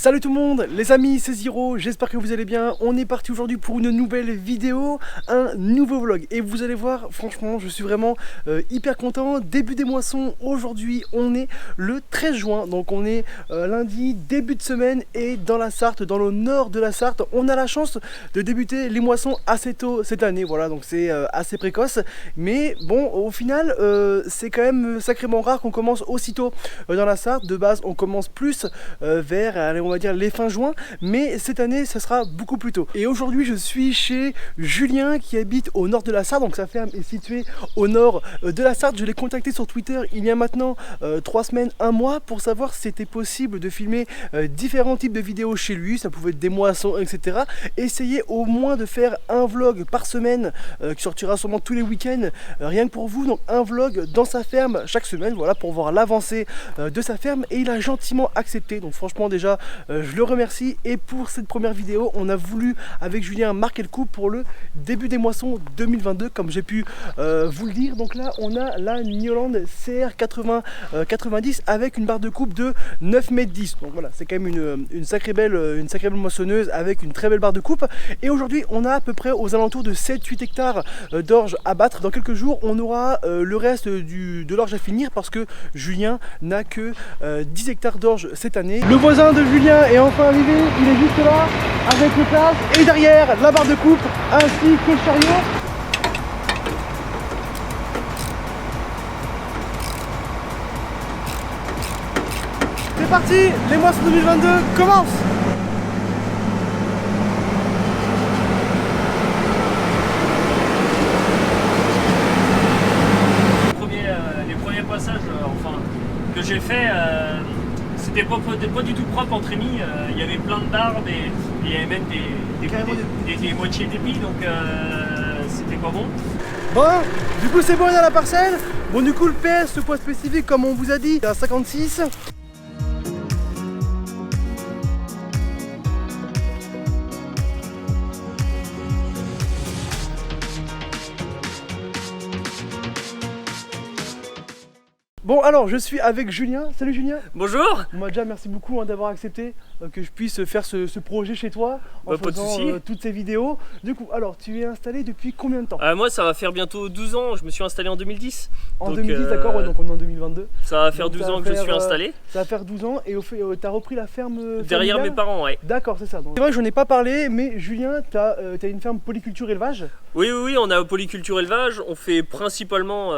Salut tout le monde, les amis, c'est Ziro, j'espère que vous allez bien. On est parti aujourd'hui pour une nouvelle vidéo, un nouveau vlog. Et vous allez voir, franchement, je suis vraiment hyper content. Début des moissons, aujourd'hui, on est le 13 juin. Donc on est lundi, début de semaine. Et dans la Sarthe, dans le nord de la Sarthe, on a la chance de débuter les moissons assez tôt cette année. Voilà, donc c'est assez précoce. Mais bon, au final, c'est quand même sacrément rare qu'on commence aussitôt dans la Sarthe. De base, on commence plus vers, allez, on va dire les fins juin, mais cette année ça sera beaucoup plus tôt. Et aujourd'hui je suis chez Julien qui habite au nord de la Sarthe, donc sa ferme est située au nord de la Sarthe. Je l'ai contacté sur Twitter il y a maintenant 3 semaines, 1 mois, pour savoir si c'était possible de filmer différents types de vidéos chez lui. Ça pouvait être des moissons, etc. Essayer au moins de faire un vlog par semaine qui sortira sûrement tous les week-ends, rien que pour vous. Donc un vlog dans sa ferme chaque semaine, voilà, pour voir l'avancée de sa ferme. Et il a gentiment accepté, donc franchement déjà je le remercie. Et pour cette première vidéo, on a voulu avec Julien marquer le coup pour le début des moissons 2022, comme j'ai pu vous le dire. Donc là on a la New Holland CR 90 avec une barre de coupe de 9,10 m. Donc voilà, c'est quand même une sacrée belle moissonneuse avec une très belle barre de coupe. Et aujourd'hui on a à peu près aux alentours de 7-8 hectares d'orge à battre. Dans quelques jours on aura le reste de l'orge à finir, parce que Julien n'a que 10 hectares d'orge cette année. Le voisin de Julien est enfin arrivé, il est juste là avec le place et derrière la barre de coupe ainsi que le chariot. C'est parti, les moissons 2022 commencent. Les premiers passages que j'ai fait, c'était pas du tout propre entre émis. Il y avait plein d'arbres et il y avait même des moitiés d'épis, donc c'était pas bon. Bon, du coup c'est bon, on est à la parcelle. Bon, du coup le PS, le poids spécifique comme on vous a dit, c'est à 56. Bon, alors je suis avec Julien. Salut Julien. Bonjour. Moi déjà merci beaucoup d'avoir accepté que je puisse faire ce projet chez toi en faisant toutes ces vidéos. Du coup, alors tu es installé depuis combien de temps? Moi ça va faire bientôt 12 ans, je me suis installé en 2010. En 2010, d'accord, ouais, donc on est en 2022. Ça va faire 12 ans que je suis installé. Ça va faire 12 ans et tu as repris la ferme derrière familiale? Mes parents, ouais. D'accord, c'est ça. C'est vrai que j'en ai pas parlé, mais Julien, tu as une ferme polyculture élevage? Oui, on a polyculture élevage, on fait principalement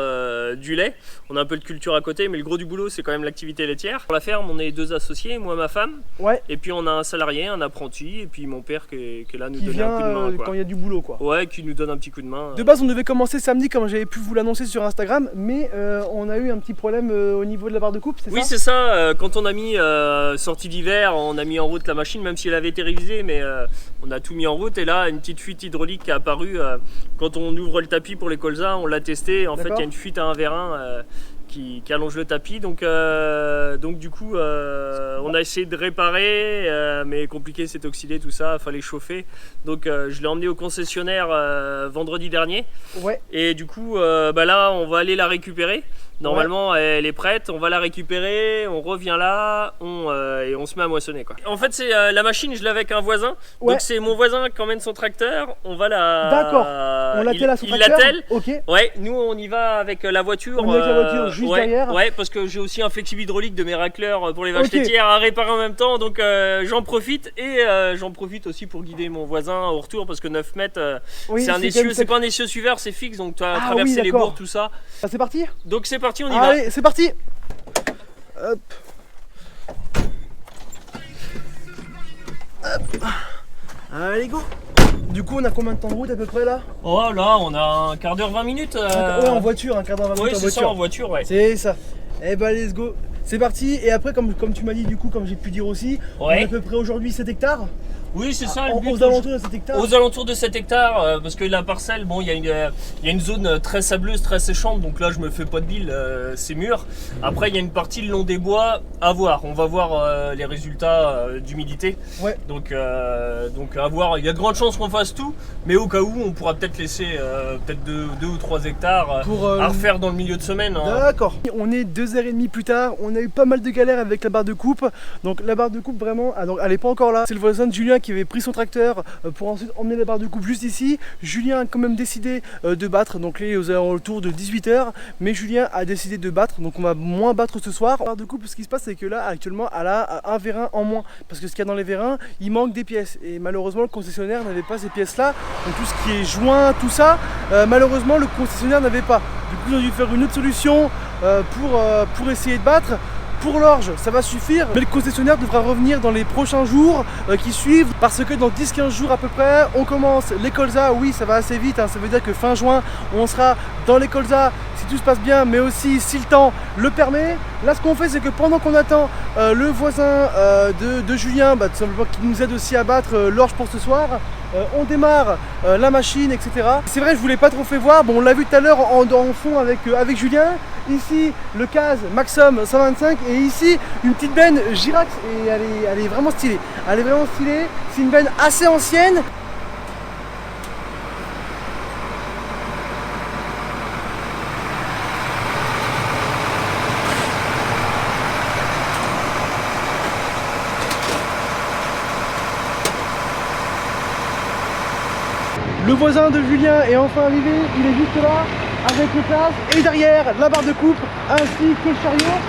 du lait. On a un peu de culture à côté, mais le gros du boulot c'est quand même l'activité laitière. Pour la ferme, on est 2 associés, moi ma femme. Ouais. Et puis on a un salarié, un apprenti, et puis mon père qui est là nous donner un coup de main. Quand il y a du boulot, quoi. Ouais, qui nous donne un petit coup de main. De base on devait commencer samedi comme j'avais pu vous l'annoncer sur Instagram, mais on a eu un petit problème au niveau de la barre de coupe, c'est ça? Oui, c'est ça. Quand on a mis sortie d'hiver, on a mis en route la machine, même si elle avait été révisée, mais on a tout mis en route. Et là, une petite fuite hydraulique qui est apparue quand on ouvre le tapis pour les colzas. On l'a testé. En fait, il y a une fuite à 1 vers 1 qui allonge le tapis. Donc du coup, on a essayé de réparer, mais compliqué, c'est oxydé, tout ça. Il fallait chauffer. Donc je l'ai emmené au concessionnaire vendredi dernier. Ouais. Et du coup, là, on va aller la récupérer. Normalement, elle est prête, on va la récupérer, on revient là, et on se met à moissonner, quoi. En fait, c'est la machine, je l'ai avec un voisin. Ouais. Donc c'est mon voisin qui emmène son tracteur, on va la... D'accord, on l'attelle à son tracteur. Il l'attelle. Ok. Ouais, nous on y va avec la voiture. On est avec la voiture juste derrière. Ouais, parce que j'ai aussi un flexible hydraulique de mes racleurs pour les vaches laitières à réparer en même temps. Donc j'en profite, et j'en profite aussi pour guider mon voisin au retour, parce que 9 mètres, c'est un essieu, c'est pas un essieu suiveur, c'est fixe, donc tu as traversé les bourgs, tout ça. C'est parti. Donc c'est parti, on y va. Allez, c'est parti. Hop. Hop. Allez, go. Du coup, on a combien de temps de route à peu près là? Oh là, on a un quart d'heure, 20 minutes. Ouais, en voiture, un quart d'heure, 20 minutes en voiture. Oui, c'est ça, en voiture, ouais. C'est ça. Eh ben, let's go. C'est parti. Et après, comme tu m'as dit, du coup, comme j'ai pu dire aussi, on a à peu près aujourd'hui 7 hectares. Oui, c'est ça le but. Aux alentours de cet hectare. Aux alentours de 7 hectares, parce que la parcelle, bon, il y a une zone très sableuse, très séchante, donc là je me fais pas de bile, c'est mûr. Après il y a une partie le long des bois à voir, on va voir les résultats d'humidité. Ouais. Donc à voir, il y a de grandes chances qu'on fasse tout, mais au cas où on pourra peut-être laisser peut-être 2 ou 3 hectares pour, à refaire dans le milieu de semaine. Hein. D'accord. On est 2h30 plus tard, on a eu pas mal de galères avec la barre de coupe. Donc la barre de coupe vraiment, donc, elle est pas encore là. C'est le voisin de Julien qui avait pris son tracteur pour ensuite emmener la barre de coupe juste ici. Julien a quand même décidé de battre, donc là il est aux alentours de 18h, mais Julien a décidé de battre, donc on va moins battre ce soir. La barre de coupe, ce qui se passe c'est que là actuellement elle a un vérin en moins, parce que ce qu'il y a dans les vérins, il manque des pièces, et malheureusement le concessionnaire n'avait pas ces pièces là, donc tout ce qui est joint, tout ça, malheureusement le concessionnaire n'avait pas. Du coup ils ont dû faire une autre solution pour essayer de battre. Pour l'orge, ça va suffire, mais le concessionnaire devra revenir dans les prochains jours qui suivent, parce que dans 10-15 jours à peu près, on commence les colzas. Oui, ça va assez vite, hein, ça veut dire que fin juin, on sera dans les colzas, si tout se passe bien, mais aussi si le temps le permet. Là, ce qu'on fait, c'est que pendant qu'on attend le voisin de Julien, tout simplement qui nous aide aussi à battre l'orge pour ce soir, on démarre la machine, etc. C'est vrai, je vous l'ai pas trop fait voir. Bon, on l'a vu tout à l'heure en fond avec Julien. Ici, le CAZ Maxxum 125, et ici, une petite benne Girax, et elle est vraiment stylée. Elle est vraiment stylée. C'est une benne assez ancienne. Le voisin de Julien est enfin arrivé, il est juste là, avec le CAZ, et derrière la barre de coupe, ainsi que le chariot.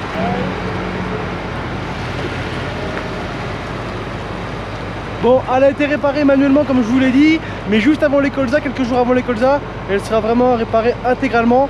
Bon, elle a été réparée manuellement comme je vous l'ai dit, mais juste avant les colzas, quelques jours avant les colzas, elle sera vraiment réparée intégralement.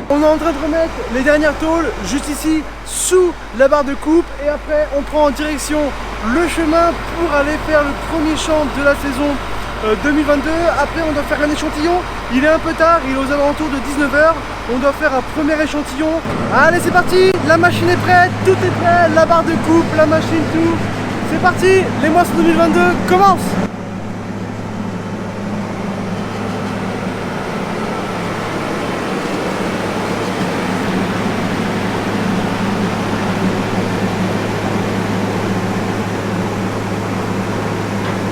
On est en train de remettre les dernières tôles juste ici sous la barre de coupe, et après on prend en direction le chemin pour aller faire le premier champ de la saison 2022. Après on doit faire un échantillon, il est un peu tard, il est aux alentours de 19h, on doit faire un premier échantillon. Allez, c'est parti, la machine est prête, tout est prêt, la barre de coupe, la machine, tout. C'est parti, les moissons 2022 commencent.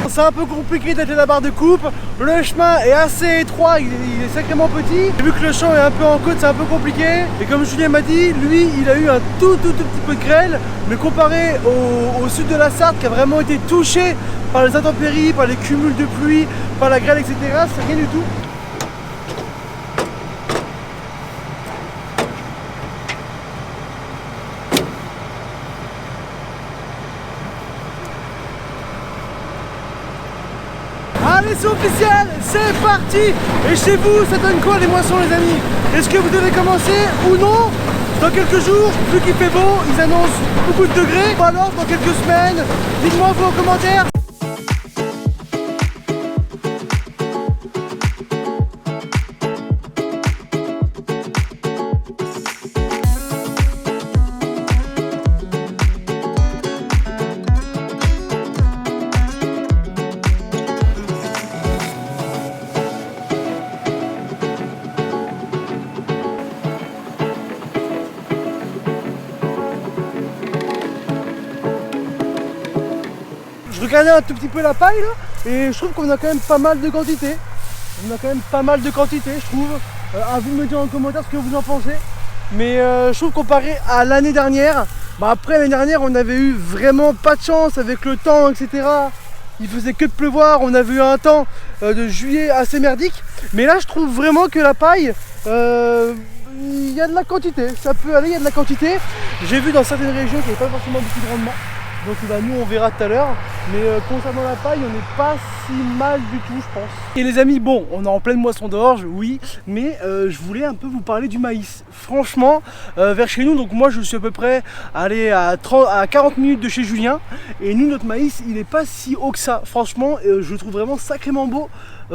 C'est un peu compliqué d'être la barre de coupe, le chemin est assez étroit, il est sacrément petit. Vu que le champ est un peu en côte, c'est un peu compliqué. Et comme Julien m'a dit, lui il a eu un tout petit peu de grêle, mais comparé au sud de la Sarthe qui a vraiment été touché par les intempéries, par les cumuls de pluie, par la grêle, etc., c'est rien du tout. Allez, c'est officiel, c'est parti. Et chez vous, ça donne quoi les moissons, les amis? Est-ce que vous devez commencer ou non? Dans quelques jours, vu qu'il fait beau, ils annoncent beaucoup de degrés. Ou alors, dans quelques semaines, dites-moi vous en commentaire. Je regardais un tout petit peu la paille là, et je trouve qu'on a quand même pas mal de quantité. On a quand même pas mal de quantité, je trouve. À vous de me dire en commentaire ce que vous en pensez. Mais je trouve comparé à l'année dernière, après l'année dernière on avait eu vraiment pas de chance avec le temps, etc. Il faisait que de pleuvoir, on avait eu un temps de juillet assez merdique. Mais là je trouve vraiment que la paille, il y a de la quantité, ça peut aller, il y a de la quantité. J'ai vu dans certaines régions qu'il n'y avait pas forcément beaucoup de rendement. Donc bah, nous on verra tout à l'heure. Mais concernant la paille, on n'est pas si mal du tout, je pense. Et les amis, bon, on est en pleine moisson d'orge, oui, mais je voulais un peu vous parler du maïs. Franchement, vers chez nous, donc moi je suis à peu près allé à 40 minutes de chez Julien. Et nous, notre maïs, il n'est pas si haut que ça. Franchement, je le trouve vraiment sacrément beau.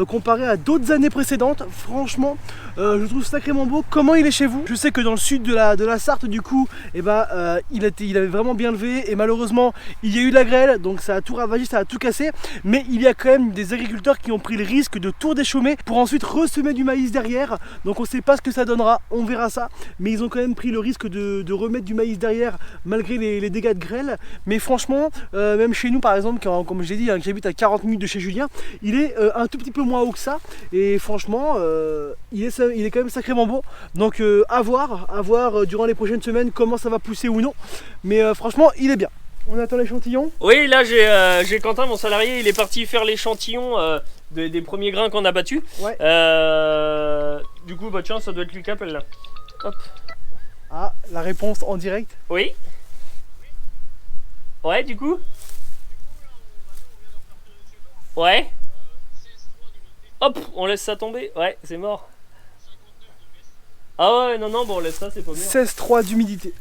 Comparé à d'autres années précédentes, franchement, je trouve sacrément beau. Comment il est chez vous? Je sais que dans le sud de la Sarthe, du coup, il avait vraiment bien levé et malheureusement, il y a eu de la grêle, donc ça a tout ravagé, ça a tout cassé. Mais il y a quand même des agriculteurs qui ont pris le risque de tout déchaumer pour ensuite ressemer du maïs derrière. Donc on ne sait pas ce que ça donnera, on verra ça. Mais ils ont quand même pris le risque de remettre du maïs derrière malgré les dégâts de grêle. Mais franchement, même chez nous par exemple, comme je l'ai dit, hein, j'habite à 40 minutes de chez Julien, il est un tout petit peu moins haut que ça et franchement il est quand même sacrément beau, donc à voir durant les prochaines semaines comment ça va pousser ou non, mais franchement il est bien. On attend l'échantillon. Oui, là j'ai Quentin, mon salarié, il est parti faire l'échantillon des premiers grains qu'on a battus. Ouais. Du coup bah tiens, ça doit être lui qui appelle là. Hop. Ah, la réponse en direct. Oui. Ouais, du coup. Ouais. Hop, on laisse ça tomber. Ouais, c'est mort. Ah ouais, non, bon, on laisse ça, c'est pas bien. 16,3 d'humidité.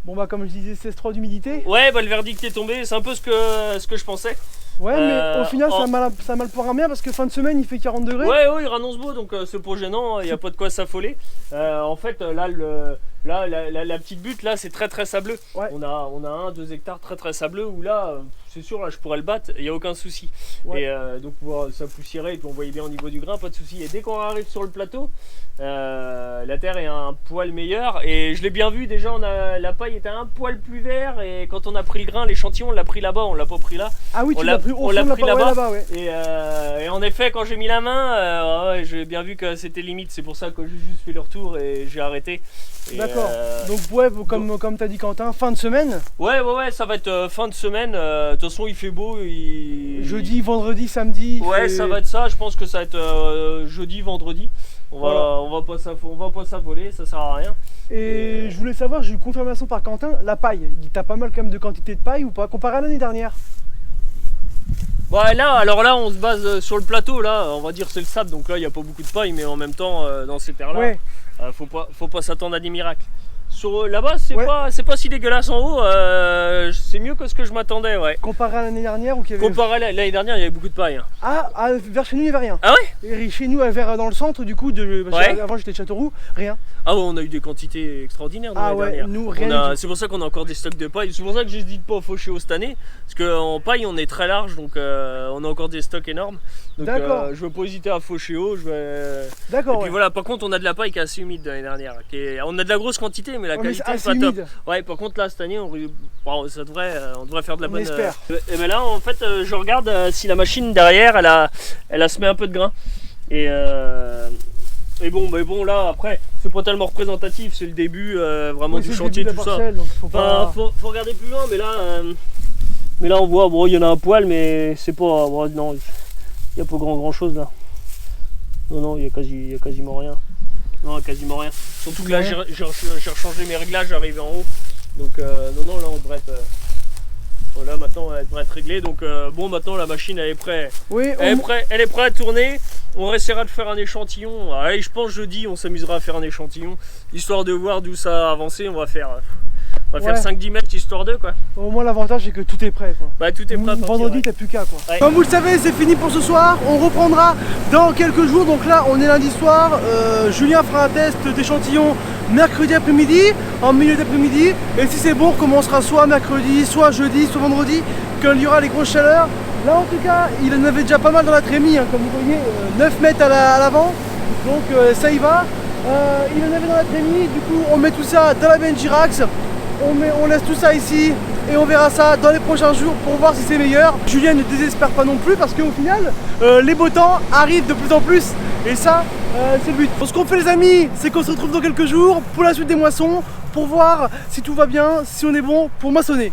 Bon bah comme je disais, 16,3 d'humidité. Ouais, bah le verdict est tombé, c'est un peu ce que je pensais. Ouais, mais au final ça mal pour rien parce que fin de semaine il fait 40 degrés. Ouais, il annonce beau, donc c'est pas gênant, il n'y a pas de quoi s'affoler. En fait, là, la petite butte, là, c'est très sableux. Ouais. On a 1-2 hectares très sableux où là, c'est sûr, là, je pourrais le battre, il n'y a aucun souci. Ouais. Et donc, ça poussiérait, et puis on voyait bien au niveau du grain, pas de souci. Et dès qu'on arrive sur le plateau, la terre est un poil meilleure. Et je l'ai bien vu, déjà, la paille était un poil plus vert. Et quand on a pris le grain, l'échantillon, on l'a pris là-bas, on l'a pas pris là. Ah oui, tu l'as pris, on l'a pris là-bas. Ouais. Et en effet, quand j'ai mis la main, j'ai bien vu que c'était limite. C'est pour ça que j'ai juste fait le retour et j'ai arrêté. D'accord. Donc ouais, comme tu as dit Quentin, fin de semaine. Ouais, ça va être fin de semaine. De toute façon, il fait beau. Jeudi, vendredi, samedi. Ouais, ça va être ça. Je pense que ça va être jeudi, vendredi. On va pas s'affoler, ça sert à rien. Et je voulais savoir, j'ai eu confirmation par Quentin, la paille. T'as pas mal quand même de quantité de paille ou pas, comparé à l'année dernière? Ouais, alors là, on se base sur le plateau. Là, on va dire c'est le sable, donc là, il n'y a pas beaucoup de paille, mais en même temps, dans ces terres-là. Ouais. Faut pas s'attendre à des miracles. Là-bas, c'est pas si dégueulasse en haut, c'est mieux que ce que je m'attendais, ouais. Comparé à l'année dernière ou qu'il y avait... Comparé à l'année dernière, il y avait beaucoup de paille. Hein. Ah, vers chez nous, il n'y avait rien. Ah ouais? Et chez nous, vers dans le centre, du coup, avant j'étais de Châteauroux, rien. Ah ouais, on a eu des quantités extraordinaires l'année dernière. Nous, rien. C'est pour ça qu'on a encore des stocks de paille. C'est pour ça que j'hésite pas à faucher cette année. Parce qu'en paille, on est très large, donc on a encore des stocks énormes. Donc je veux pas hésiter à faucher haut. D'accord. Et puis voilà, par contre, on a de la paille qui est assez humide l'année dernière. On a de la grosse quantité, mais la qualité est pas top. Ouais, par contre, là, cette année, on devrait faire de la bonne. On espère. Et ben là, en fait, je regarde si la machine derrière, elle a semé un peu de grain. Et bon, là, après, c'est pas tellement représentatif, c'est le début vraiment du chantier, tout ça. Faut regarder plus loin, mais là, on voit, bon, il y en a un poil, mais c'est pas. Non, il n'y a pas grand chose là. Non, il y a quasiment rien. Non, quasiment rien. Surtout que là, j'ai rechangé mes réglages, j'arrive en haut. Donc, non, là, on devrait être. Voilà, maintenant elle devrait être réglée, donc bon, maintenant la machine elle est prête. Oui, elle est prête à tourner. On essaiera de faire un échantillon. Allez, je pense jeudi on s'amusera à faire un échantillon, histoire de voir d'où ça a avancé. On va faire 5-10 mètres histoire de quoi. Au moins l'avantage c'est que tout est prêt quoi. Bah tout est prêt. Vendredi t'as plus qu'à quoi. Ouais. Comme vous le savez, c'est fini pour ce soir. On reprendra dans quelques jours. Donc là on est lundi soir. Julien fera un test d'échantillon mercredi après-midi, en milieu d'après-midi. Et si c'est bon, on recommencera soit mercredi, soit jeudi, soit vendredi, quand il y aura les grosses chaleurs. Là en tout cas, il en avait déjà pas mal dans la trémie, hein, comme vous voyez, 9 mètres à l'avant. Donc ça y va. Il en avait dans la trémie, du coup on met tout ça dans la Benjirax. On laisse tout ça ici et on verra ça dans les prochains jours pour voir si c'est meilleur. Julien ne désespère pas non plus parce qu'au final, les beaux temps arrivent de plus en plus et ça, c'est le but. Donc, ce qu'on fait les amis, c'est qu'on se retrouve dans quelques jours pour la suite des moissons, pour voir si tout va bien, si on est bon pour moissonner.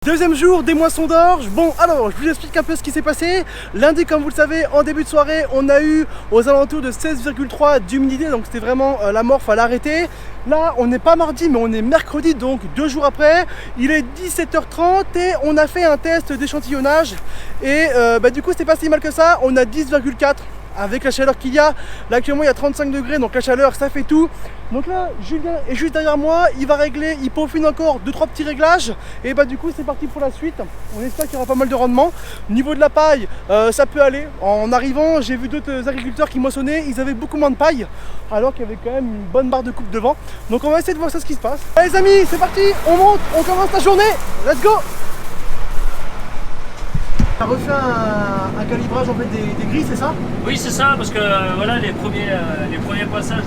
Deuxième jour des moissons d'orge. Bon, alors je vous explique un peu ce qui s'est passé. Lundi, comme vous le savez, en début de soirée, on a eu aux alentours de 16,3 d'humidité, donc c'était vraiment la mort, fallait arrêter. Là, on n'est pas mardi, mais on est mercredi, donc 2 jours après. Il est 17h30 et on a fait un test d'échantillonnage. Et du coup, c'était pas si mal que ça. On a 10,4 avec la chaleur qu'il y a. Là, actuellement, il y a 35 degrés, donc la chaleur, ça fait tout. Donc là, Julien est juste derrière moi, il va régler, il peaufine encore 2-3 petits réglages. Et du coup, c'est parti pour la suite. On espère qu'il y aura pas mal de rendement. Au niveau de la paille, ça peut aller. En arrivant, j'ai vu d'autres agriculteurs qui moissonnaient, ils avaient beaucoup moins de paille, alors qu'il y avait quand même une bonne barre de coupe devant. Donc on va essayer de voir ça, ce qui se passe. Allez les amis, c'est parti, on monte, on commence la journée. Let's go! On a refait un calibrage en fait des grilles, c'est ça? Oui, c'est ça, parce que voilà, les premiers passages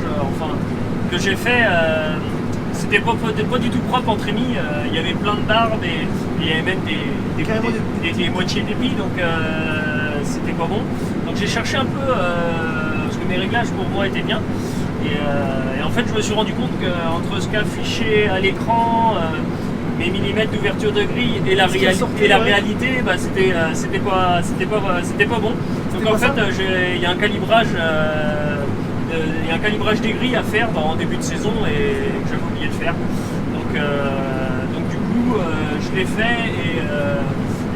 que j'ai fait, c'était pas du tout propre en trémie. Il y avait plein de barbes et il y avait même des moitiés d'épis, donc c'était pas bon. Donc j'ai cherché un peu, parce que mes réglages pour moi étaient bien. Et en fait, je me suis rendu compte qu'entre ce qu'affichait à l'écran, mes millimètres d'ouverture de grille et la réalité, c'était pas bon. Donc en fait, il y a un calibrage des grilles à faire en début de saison et que j'avais oublié de faire. Donc du coup, je l'ai fait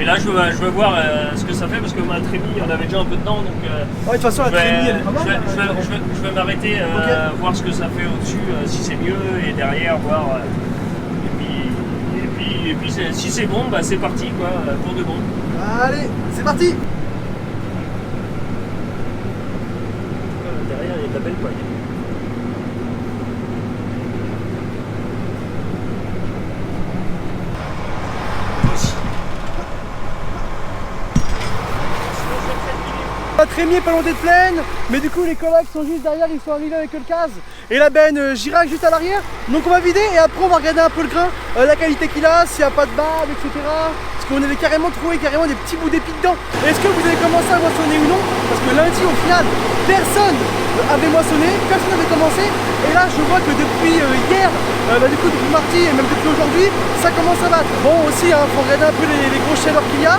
et là je veux voir ce que ça fait, parce que ma trémie, on avait déjà un peu dedans. Donc de toute façon, la trémie, elle est pas mal. Je vais m'arrêter, voir ce que ça fait au-dessus, si c'est mieux, et derrière voir. Et puis si c'est bon, c'est parti quoi, pour de bon. Allez, c'est parti! Derrière, il y a de la belle paille. La trémie est pas loin d'être pleine, mais du coup les collacs sont juste derrière, ils sont arrivés avec le case et la benne Girac juste à l'arrière. Donc on va vider et après on va regarder un peu le grain, la qualité qu'il a, s'il n'y a pas de barbe, etc. Parce qu'on avait carrément trouvé des petits bouts d'épis dedans. Est-ce que vous avez commencé à moissonner ou non? Parce que lundi au final, personne avait moissonné, personne n'avait commencé. Et là je vois que depuis hier, du coup depuis mardi et même depuis aujourd'hui, ça commence à battre. Bon aussi, faut regarder un peu les grosses chaleurs qu'il y a.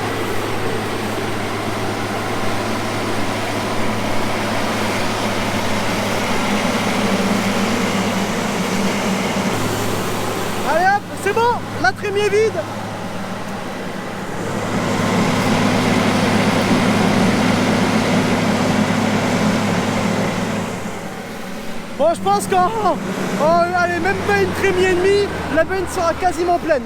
C'est bon, la trémie est vide. Bon, je pense allez, même pas une trémie et demie, la benne sera quasiment pleine.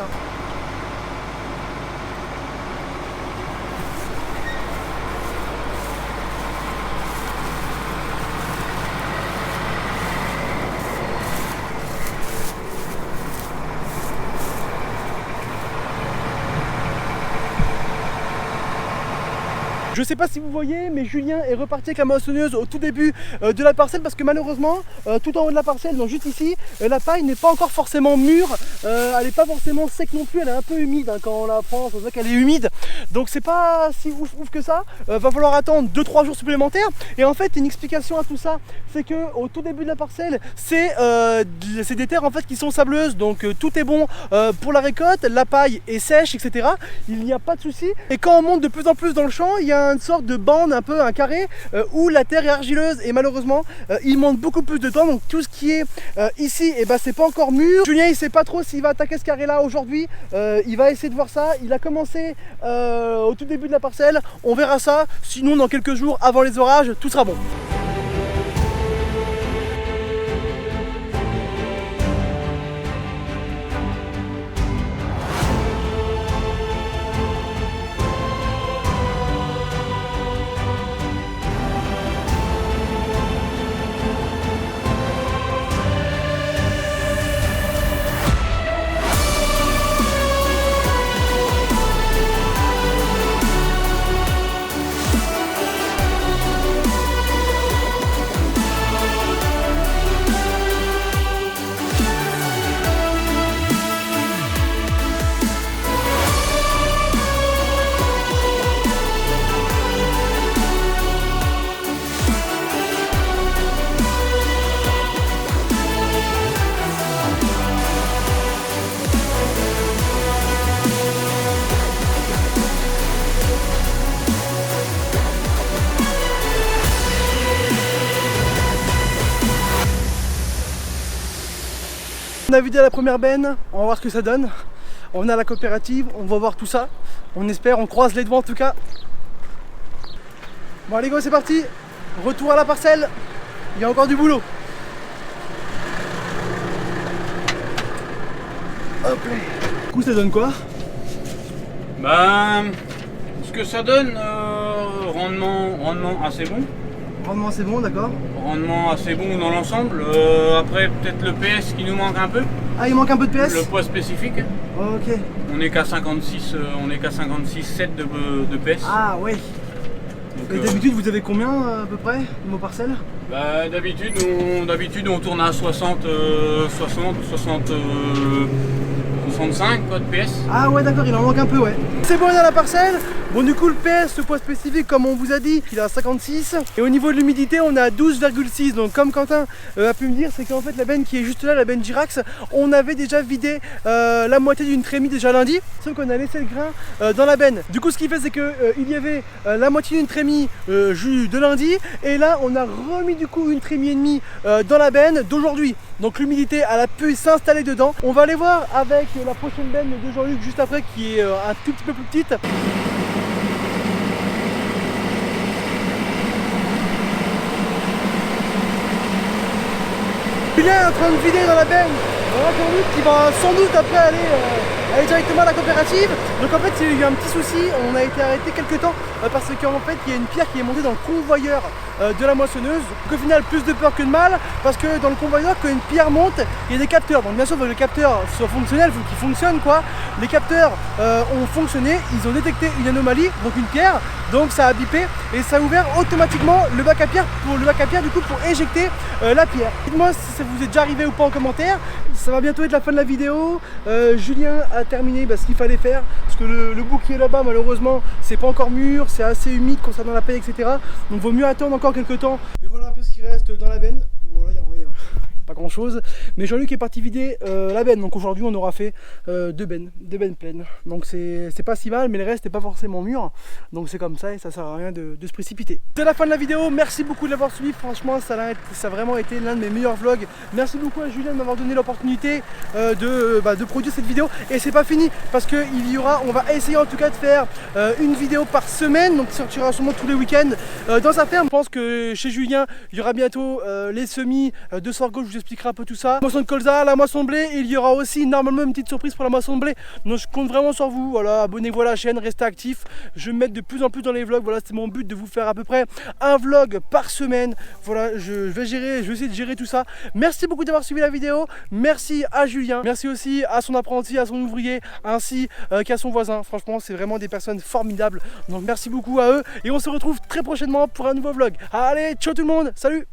Je sais pas si vous voyez, mais Julien est reparti avec la moissonneuse au tout début de la parcelle, parce que malheureusement, tout en haut de la parcelle, donc juste ici, la paille n'est pas encore forcément mûre, elle n'est pas forcément sec non plus, elle est un peu humide, hein, quand on la prend, on voit qu'elle est humide, donc c'est pas si ouf que ça, va falloir attendre 2-3 jours supplémentaires. Et en fait, une explication à tout ça, c'est que au tout début de la parcelle, c'est des terres en fait qui sont sableuses, donc tout est bon pour la récolte, la paille est sèche, etc. Il n'y a pas de souci. Et quand on monte de plus en plus dans le champ, il y a une sorte de bande, un peu un carré, où la terre est argileuse et malheureusement il manque beaucoup plus de temps. Donc tout ce qui est ici, c'est pas encore mûr. Julien il sait pas trop s'il va attaquer ce carré là aujourd'hui, il va essayer de voir ça. Il a commencé au tout début de la parcelle, on verra ça, sinon dans quelques jours avant les orages tout sera bon. On a vidé la première benne, on va voir ce que ça donne. On a la coopérative, on va voir tout ça. On espère, on croise les doigts en tout cas. Bon allez go, c'est parti. Retour à la parcelle. Il y a encore du boulot. Hop là. Du coup ça donne quoi? Ben, ce que ça donne, rendement assez bon. Rendement c'est bon, d'accord. Rendement assez bon dans l'ensemble. Après, peut-être le PS qui nous manque un peu. Ah, il manque un peu de PS? Le poids spécifique. Ok. On est qu'à 56, 7 de PS. Ah ouais. Donc, Et d'habitude vous avez combien à peu près vos parcelles? Bah, d'habitude on tourne à 65 quoi, de PS. Ah ouais d'accord, il en manque un peu, ouais. C'est bon, on est à la parcelle. Bon du coup le PS, le poids spécifique comme on vous a dit, il est à 56. Et au niveau de l'humidité on est à 12,6. Donc comme Quentin a pu me dire, c'est qu'en fait la benne qui est juste là, la benne Girax, on avait déjà vidé la moitié d'une trémie déjà lundi. Sauf qu'on a laissé le grain dans la benne. Du coup ce qui fait c'est que il y avait la moitié d'une trémie de lundi. Et là on a remis du coup une trémie et demie dans la benne d'aujourd'hui. Donc l'humidité elle a pu s'installer dedans. On va aller voir avec la prochaine benne de Jean-Luc juste après qui est un tout petit peu plus petite. Julien est en train de vider dans la benne. Voilà Jean-Luc qui va sans doute après aller directement à la coopérative. Donc en fait il y a eu un petit souci, on a été arrêté quelques temps parce qu'en fait il y a une pierre qui est montée dans le convoyeur de la moissonneuse. Donc au final plus de peur que de mal, parce que dans le convoyeur quand une pierre monte, il y a des capteurs. Donc bien sûr il faut que le capteur soit fonctionnel, il faut qu'il fonctionne quoi. Les capteurs ont fonctionné, ils ont détecté une anomalie, donc une pierre, donc ça a bipé et ça a ouvert automatiquement le bac à pierre du coup pour éjecter la pierre. Dites-moi si ça vous est déjà arrivé ou pas en commentaire. Ça va bientôt être la fin de la vidéo. Julien a terminé ce qu'il fallait faire parce que le bout qui est là-bas malheureusement c'est pas encore mûr, c'est assez humide concernant la paille etc. Donc vaut mieux attendre encore quelques temps. Et voilà un peu ce qui reste dans la benne. Voilà, il y a pas grand chose, mais Jean-Luc est parti vider la benne, donc aujourd'hui on aura fait deux bennes pleines, donc c'est pas si mal, mais le reste n'est pas forcément mûr, donc c'est comme ça et ça sert à rien de se précipiter. C'est la fin de la vidéo, merci beaucoup de l'avoir suivi, franchement ça a vraiment été l'un de mes meilleurs vlogs. Merci beaucoup à Julien de m'avoir donné l'opportunité de produire cette vidéo, et c'est pas fini parce que on va essayer en tout cas de faire une vidéo par semaine, donc qui sortira sûrement tous les week-ends dans sa ferme. Je pense que chez Julien il y aura bientôt les semis de sorgho, je vous expliquerai un peu tout ça. La moisson de colza, la moisson de blé, il y aura aussi normalement une petite surprise pour la moisson de blé. Donc je compte vraiment sur vous. Voilà, abonnez-vous à la chaîne, restez actifs. Je vais me mettre de plus en plus dans les vlogs. Voilà, c'est mon but de vous faire à peu près un vlog par semaine. Voilà, je vais essayer de gérer tout ça. Merci beaucoup d'avoir suivi la vidéo. Merci à Julien. Merci aussi à son apprenti, à son ouvrier, ainsi qu'à son voisin. Franchement, c'est vraiment des personnes formidables. Donc merci beaucoup à eux et on se retrouve très prochainement pour un nouveau vlog. Allez, ciao tout le monde, salut!